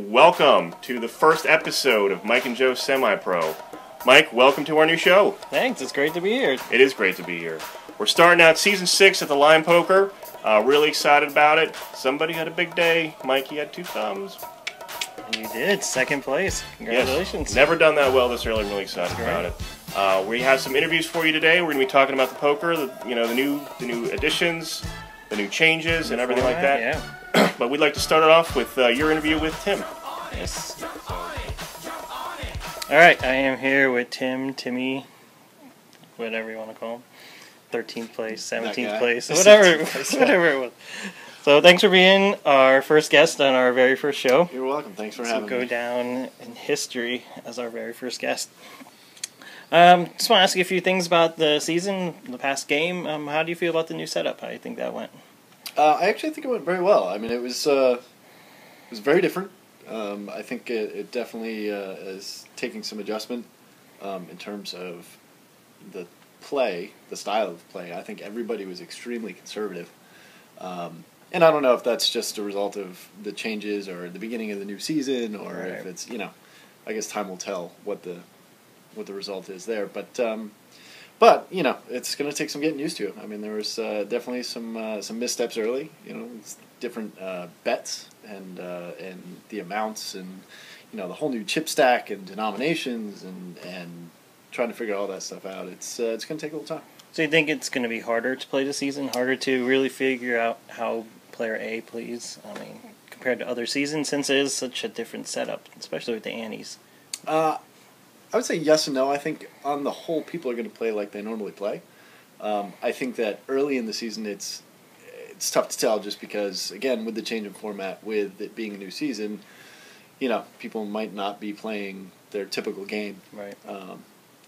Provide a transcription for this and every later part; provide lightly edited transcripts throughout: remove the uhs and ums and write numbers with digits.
welcome to the first episode of Mike and Joe Semi-Pro. Mike, welcome to our new show. Thanks, it's great to be here. It is great to be here. We're starting out Season 6 at the Line Poker. Really excited about it. Somebody had a big day. Mike, you had 2 thumbs. You did, second place. Congratulations. Yes, never done that well this early. I'm really excited about it. We have some interviews for you today. We're going to be talking about the poker, the new additions, the new changes, and everything like that. Yeah. But we'd like to start it off with your interview with Tim. Yes. All right, I am here with Timmy, whatever you want to call him. 13th place, 17th place, whatever it was. So thanks for being our first guest on our very first show. You're welcome. Thanks for having me. Go down in history as our very first guest. Just want to ask you a few things about the season, the past game. How do you feel about the new setup? How do you think that went? I actually think it went very well. I mean, it was very different. I think it definitely is taking some adjustment in terms of the play, the style of play. I think everybody was extremely conservative. And I don't know if that's just a result of the changes or the beginning of the new season, or right. if it's, I guess time will tell what the result is there. But it's going to take some getting used to. I mean, there was definitely some missteps early. Different bets and the amounts and the whole new chip stack and denominations and trying to figure all that stuff out. It's going to take a little time. So you think it's going to be harder to play the season, harder to really figure out how player A plays? I mean, compared to other seasons, since it is such a different setup, especially with the antes. I would say yes and no. I think on the whole, people are going to play like they normally play. I think that early in the season, it's tough to tell, just because, again, with the change in format, with it being a new season, people might not be playing their typical game. Right.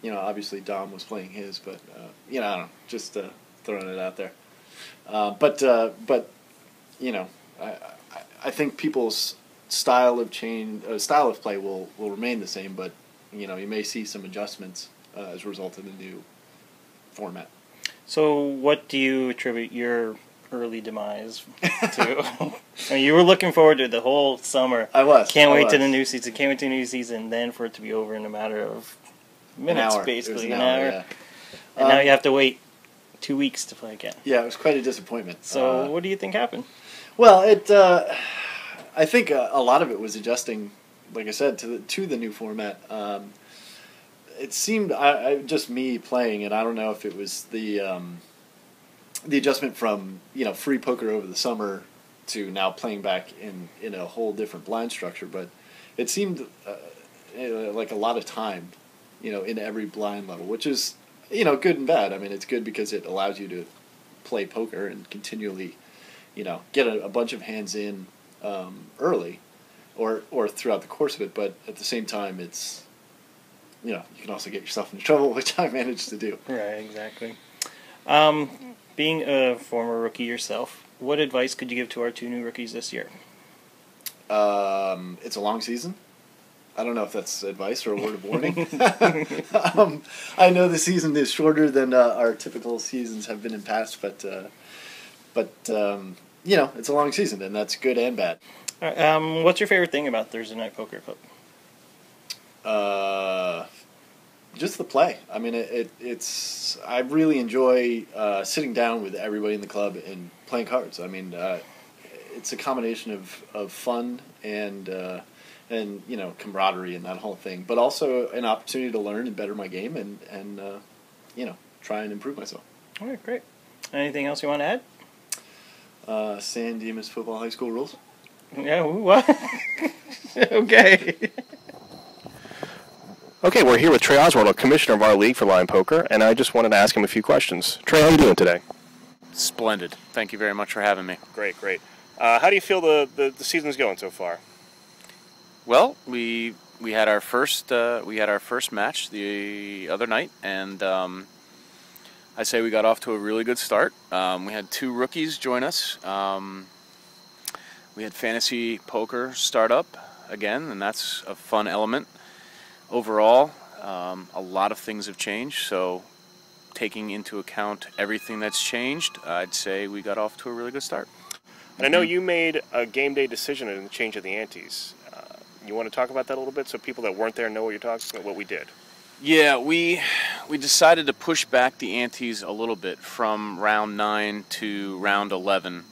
Obviously Dom was playing his, but I don't know, just throwing it out there. But I think people's style of play will remain the same, but you may see some adjustments as a result of the new format. So what do you attribute your early demise to? I mean, you were looking forward to it the whole summer. I was. Can't wait to the new season. Can't wait to the new season. Then for it to be over in a matter of minutes, basically an hour. Yeah. And now you have to wait 2 weeks to play again. Yeah, it was quite a disappointment. So what do you think happened? Well, I think a lot of it was adjusting, like I said, to the new format. It seemed just me playing, and I don't know if it was the adjustment from free poker over the summer to now playing back in a whole different blind structure, but it seemed like a lot of time, in every blind level, which is good and bad. I mean, it's good because it allows you to play poker and continually get a bunch of hands in early or throughout the course of it, but at the same time it's you can also get yourself into trouble, which I managed to do. Right, exactly. Being a former rookie yourself, what advice could you give to our 2 new rookies this year? It's a long season. I don't know if that's advice or a word of warning. I know the season is shorter than our typical seasons have been in past, but it's a long season, and that's good and bad. All right, what's your favorite thing about Thursday Night Poker Club? Just the play. I mean, it's. I really enjoy sitting down with everybody in the club and playing cards. I mean, it's a combination of fun and camaraderie and that whole thing, but also an opportunity to learn and better my game and try and improve myself. All right, great. Anything else you want to add? San Dimas Football High School rules. Yeah, what? Okay. Okay, we're here with Trey Oswald, Commissioner of our league for Line Poker, and I just wanted to ask him a few questions. Trey, how are you doing today? Splendid. Thank you very much for having me. Great. How do you feel the season's going so far? Well, we had our first match the other night, and I say we got off to a really good start. We had 2 rookies join us. We had fantasy poker start up again, and that's a fun element. Overall, a lot of things have changed, so taking into account everything that's changed, I'd say we got off to a really good start. And I know you made a game day decision in the change of the antes. You want to talk about that a little bit so people that weren't there know what you're talking about, what we did? Yeah, we decided to push back the antes a little bit from round 9 to round 11.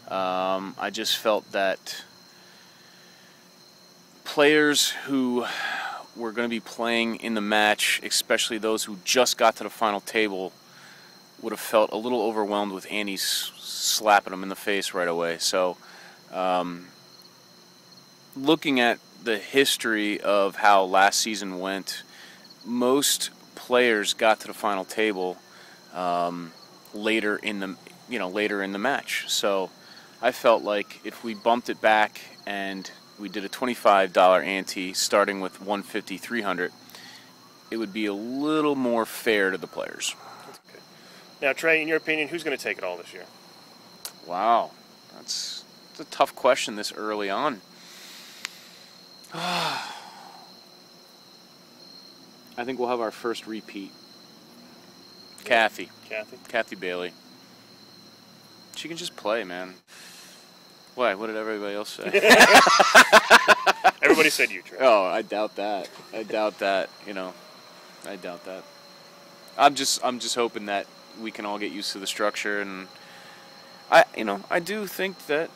I just felt that players who were going to be playing in the match, especially those who just got to the final table, would have felt a little overwhelmed with antes slapping them in the face right away. So, looking at the history of how last season went, most players got to the final table later in the match. So I felt like if we bumped it back and we did a $25 ante starting with 150, 300, it would be a little more fair to the players. That's good. Now, Trey, in your opinion, who's going to take it all this year? Wow, that's a tough question this early on. I think we'll have our first repeat. Kathy Bailey. She can just play, man. Why? What did everybody else say? Everybody said you, Trey. Oh, I doubt that. I doubt that. I doubt that. I'm just hoping that we can all get used to the structure, and I do think that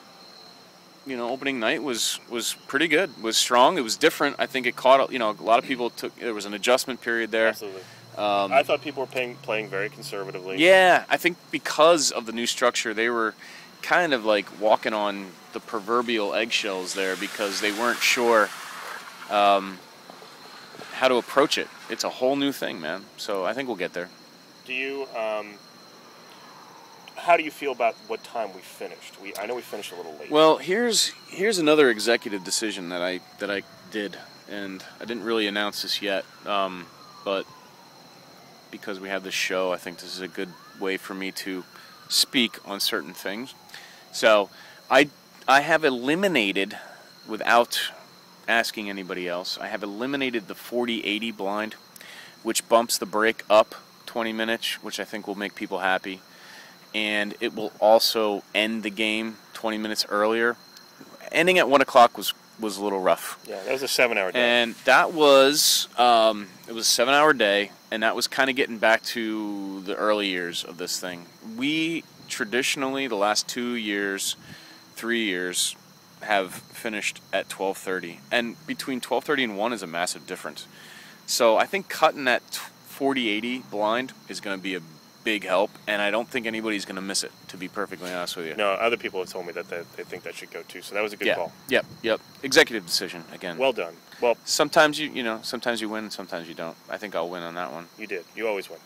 opening night was pretty good, was strong. It was different. I think it caught, a lot of people there was an adjustment period there. Absolutely. I thought people were playing very conservatively. Yeah, I think because of the new structure, they were kind of like walking on the proverbial eggshells there because they weren't sure how to approach it. It's a whole new thing, man. So I think we'll get there. Do you, how do you feel about what time we finished? I know we finished a little late. Well, here's another executive decision that I did, and I didn't really announce this yet, but because we have this show, I think this is a good way for me to speak on certain things. So I have eliminated, without asking anybody else, I have eliminated the 40-80 blind, which bumps the break up 20 minutes, which I think will make people happy. And it will also end the game 20 minutes earlier. Ending at 1 o'clock was a little rough. Yeah, that was a 7-hour day. And that was, it was a 7-hour day, and that was kind of getting back to the early years of this thing. We traditionally, the last 2 years, 3 years, have finished at 12:30. And between 12:30 and 1 is a massive difference. So I think cutting that 40-80 blind is going to be a big help, and I don't think anybody's going to miss it, to be perfectly honest with you. No, other people have told me that they think that should go too, so that was a good call. Yep. Executive decision, again. Well done. Well, sometimes sometimes you win and sometimes you don't. I think I'll win on that one. You did. You always win.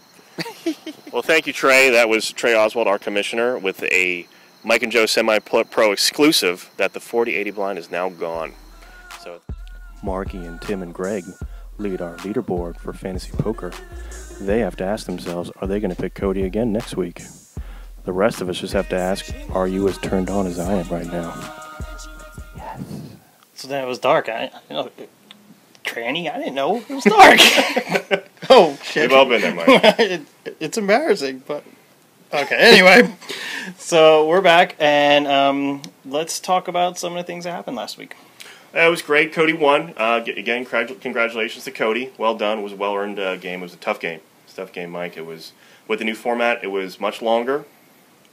Well, thank you, Trey. That was Trey Oswald, our commissioner, with a Mike and Joe Semi-Pro exclusive that the 40-80 blind is now gone. So, Marky and Tim and Greg lead our leaderboard for fantasy poker. They have to ask themselves, are they going to pick Cody again next week? The rest of us just have to ask, are you as turned on as I am right now? Yes. So then it was dark. Tranny, I didn't know it was dark. Oh, shit. We've all been there, Mike. It's embarrassing, but... Okay, anyway. So we're back, and let's talk about some of the things that happened last week. It was great. Cody won. Again, congratulations to Cody. Well done. It was a well-earned game. It was a tough game. Tough game, Mike. It was, with the new format, it was much longer.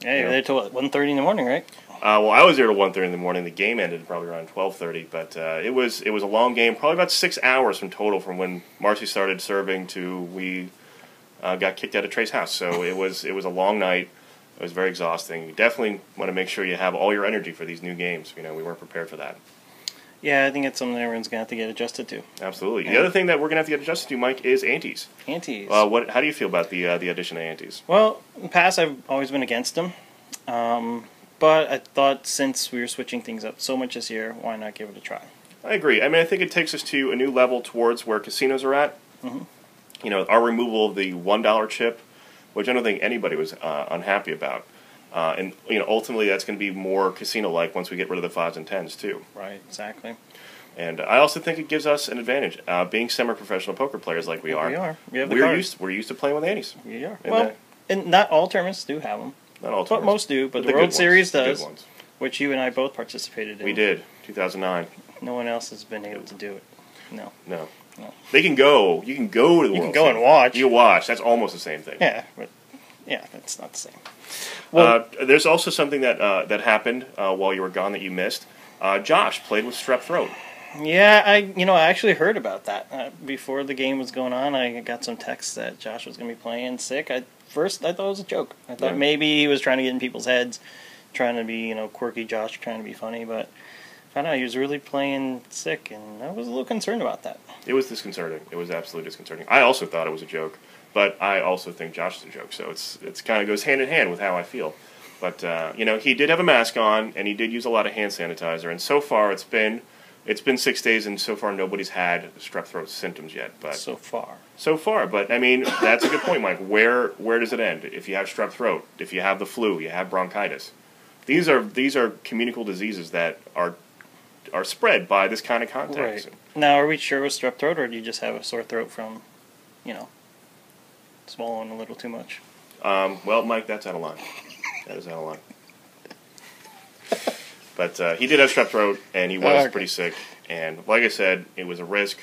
Yeah, you were there till 1:30 in the morning, right? Well, I was there till 1:30 in the morning. The game ended probably around 12:30, but it was a long game. Probably about 6 hours from total from when Marcy started serving to we got kicked out of Trey's house. So it was a long night. It was very exhausting. You definitely want to make sure you have all your energy for these new games. We weren't prepared for that. Yeah, I think it's something everyone's going to have to get adjusted to. Absolutely. The other thing that we're going to have to get adjusted to, Mike, is antes. Antes. How do you feel about the addition of antes? Well, in the past, I've always been against them. But I thought since we were switching things up so much this year, why not give it a try? I agree. I mean, I think it takes us to a new level towards where casinos are at. Mm-hmm. Our removal of the $1 chip, which I don't think anybody was unhappy about. And ultimately that's going to be more casino-like once we get rid of the 5s and 10s too. Right, exactly. And I also think it gives us an advantage, being semi-professional poker players like we are. We are. We have we're used to playing with antes. We are. And not all tournaments do have them. Not all tournaments. But most do. But the World Series does, which you and I both participated in. We did, 2009. No one else has been able to do it. No. No. No. They can go. You can go to the You World can go Series. and watch. You can watch. That's almost the same thing. Yeah, but yeah, that's not the same. Well, There's also something that that happened while you were gone that you missed. Josh played with strep throat. yeah, I actually heard about that before the game was going on. I got some texts that Josh was going to be playing sick. First, I thought it was a joke. I thought maybe he was trying to get in people's heads, trying to be quirky Josh, trying to be funny, but I found out he was really playing sick, and I was a little concerned about that. It was disconcerting. It was absolutely disconcerting. I also thought it was a joke, but I also think Josh is a joke. So it's kind of goes hand in hand with how I feel. But he did have a mask on, and he did use a lot of hand sanitizer. And so far, it's been 6 days, and so far nobody's had strep throat symptoms yet. But So far. But I mean, that's a good point, Mike. Where does it end? If you have strep throat, if you have the flu, you have bronchitis. These are communicable diseases that are spread by this kind of contact. Right. Now, are we sure it was strep throat, or do you just have a sore throat from, swallowing a little too much? Well, Mike, that's out of line. That is out of line. But he did have strep throat, and he was pretty sick. And like I said, it was a risk.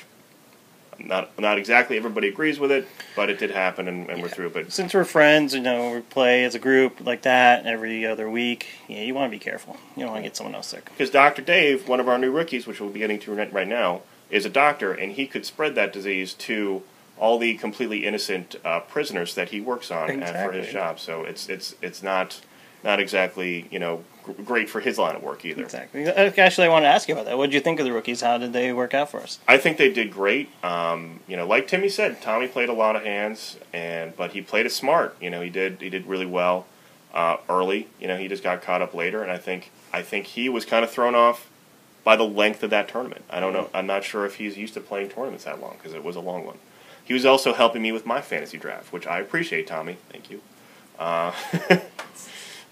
Not exactly everybody agrees with it, but it did happen, and we're through. But Since we're friends, we play as a group like that every other week. Yeah, you want to be careful. You don't want to get someone else sick. because Dr. Dave, one of our new rookies, which we'll be getting to right now, is a doctor, and he could spread that disease to all the completely innocent prisoners that he works on for his Exactly. job. So it's not exactly great for his line of work either. Exactly. Actually, I want to ask you about that. What did you think of the rookies? How did they work out for us? I think they did great. Like Timmy said, Tommy played a lot of hands, but he played it smart. He did really well early. He just got caught up later, and I think he was kind of thrown off by the length of that tournament. I don't know. I'm not sure if he's used to playing tournaments that long because it was a long one. He was also helping me with my fantasy draft, which I appreciate, Tommy. Thank you.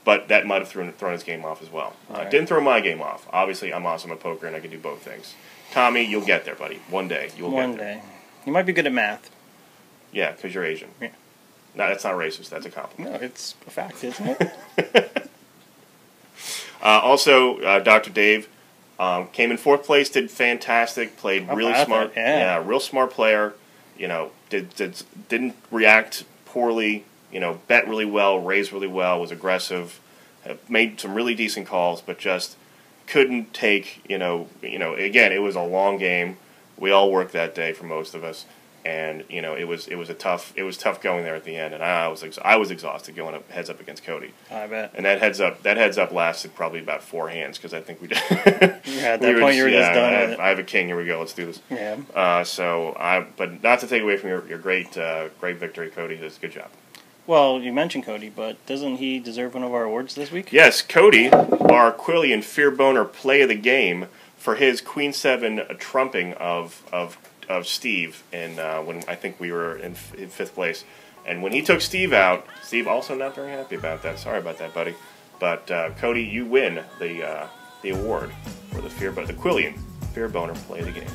But that might have thrown his game off as well. Right. Didn't throw my game off. Obviously, I'm awesome at poker, and I can do both things. Tommy, you'll get there, buddy. One day, you'll get there. One day. You might be good at math. Yeah, because you're Asian. Yeah. No, that's not racist. That's a compliment. No, it's a fact, isn't it? Also, Dr. Dave came in fourth place, did fantastic, played How really about smart. that? Yeah. Real smart player. Didn't react poorly. Bet really well, raised really well, was aggressive, made some really decent calls, but just couldn't take. Again, it was a long game. We all worked that day for most of us, and it was tough going there at the end, and I was exhausted going up heads up against Cody. I bet. And that heads up lasted probably about 4 hands because I think we did. Yeah, at that point you were just done with it. I have a king. Here we go. Let's do this. Yeah. But not to take away from your great victory, Cody. Good job. Well, you mentioned Cody, but doesn't he deserve one of our awards this week? Yes, Cody, our Quillian Fear Boner play of the game for his Queen 7 trumping of Steve, and when I think we were in fifth place. And when he took Steve out, Steve also not very happy about that. Sorry about that, buddy. But Cody, you win the award for the Quillian Fear Boner play of the game.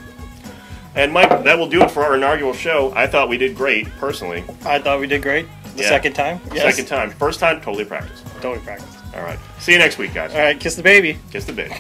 And Mike, that will do it for our inaugural show. I thought we did great, personally. I thought we did great. The second time? Yes. Second time. First time, totally practiced. Totally practiced. All right. See you next week, guys. All right, kiss the baby. Kiss the baby.